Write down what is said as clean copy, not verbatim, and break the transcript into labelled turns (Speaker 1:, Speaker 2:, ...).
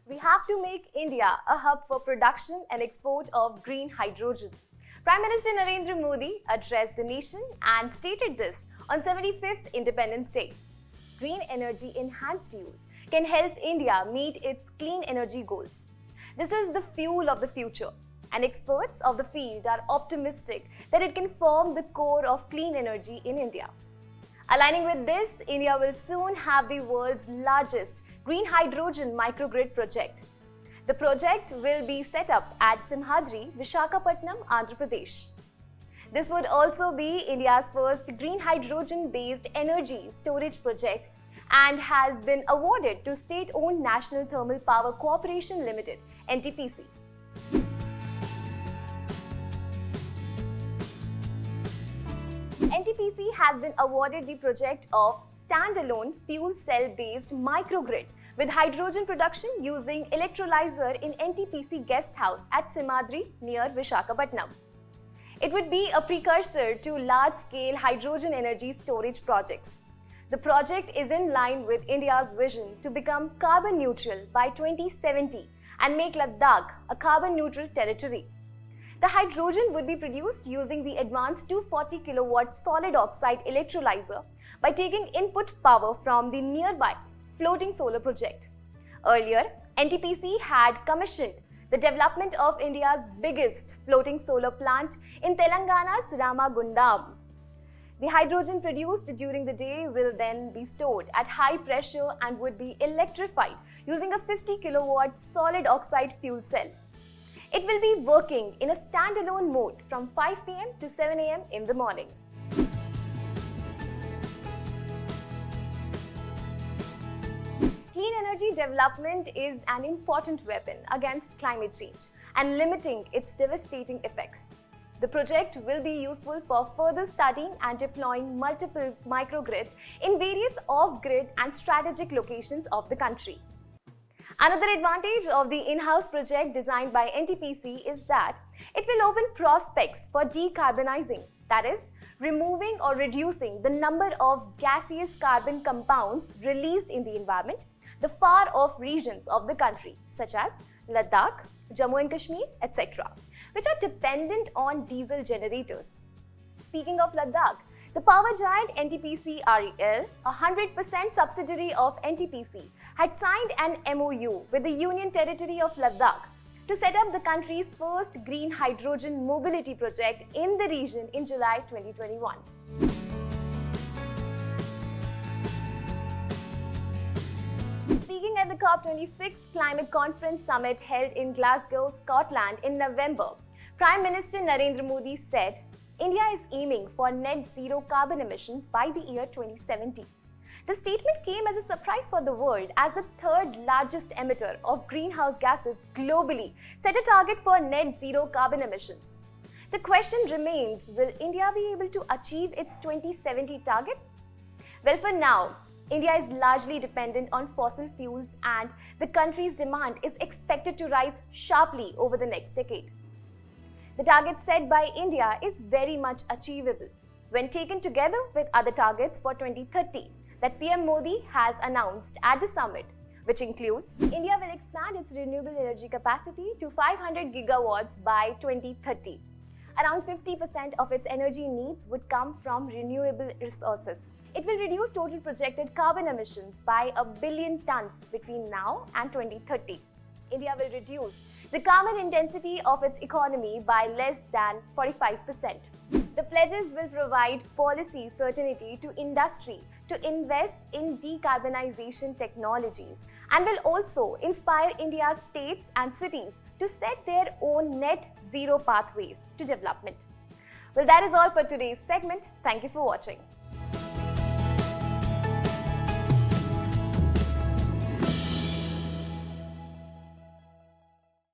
Speaker 1: We have to make India a hub for production and export of green hydrogen. Prime Minister Narendra Modi addressed the nation and stated this on 75th Independence Day. Green energy enhanced use can help India meet its clean energy goals. This is the fuel of the future, and experts of the field are optimistic that it can form the core of clean energy in India. Aligning with this, India will soon have the world's largest Green Hydrogen Microgrid Project. The project will be set up at Simhadri, Vishakhapatnam, Andhra Pradesh. This would also be India's first green hydrogen-based energy storage project and has been awarded to state-owned National Thermal Power Corporation Limited, NTPC. NTPC has been awarded the project of standalone fuel cell-based microgrid with hydrogen production using electrolyzer in NTPC guest house at Simhadri near Vishakhapatnam. It would be a precursor to large-scale hydrogen energy storage projects. The project is in line with India's vision to become carbon neutral by 2070 and make Ladakh a carbon neutral territory. The hydrogen would be produced using the advanced 240 kilowatt solid oxide electrolyzer by taking input power from the nearby floating solar project. Earlier, NTPC had commissioned the development of India's biggest floating solar plant in Telangana's Ramagundam. The hydrogen produced during the day will then be stored at high pressure and would be electrified using a 50 kilowatt solid oxide fuel cell. It will be working in a standalone mode from 5 p.m. to 7 a.m. in the morning. Clean energy development is an important weapon against climate change and limiting its devastating effects. The project will be useful for further studying and deploying multiple microgrids in various off-grid and strategic locations of the country. Another advantage of the in-house project designed by NTPC is that it will open prospects for decarbonizing, that is, removing or reducing the number of gaseous carbon compounds released in the environment, the far-off regions of the country, such as Ladakh, Jammu and Kashmir, etc., which are dependent on diesel generators. Speaking of Ladakh, the power giant NTPC REL, a 100% subsidiary of NTPC, had signed an MOU with the Union Territory of Ladakh to set up the country's first green hydrogen mobility project in the region in July 2021. Speaking at the COP26 Climate Conference Summit held in Glasgow, Scotland in November, Prime Minister Narendra Modi said, India is aiming for net zero carbon emissions by the year 2070. The statement came as a surprise for the world as the third largest emitter of greenhouse gases globally set a target for net zero carbon emissions. The question remains, will India be able to achieve its 2070 target? Well, for now, India is largely dependent on fossil fuels and the country's demand is expected to rise sharply over the next decade. The target set by India is very much achievable when taken together with other targets for 2030 that PM Modi has announced at the summit, which includes India will expand its renewable energy capacity to 500 gigawatts by 2030. Around 50% of its energy needs would come from renewable resources. It will reduce total projected carbon emissions by 1 billion tons between now and 2030. India will reduce the carbon intensity of its economy by less than 45%. The pledges will provide policy certainty to industry to invest in decarbonization technologies and will also inspire India's states and cities to set their own net zero pathways to development. Well, that is all for today's segment. Thank you for watching.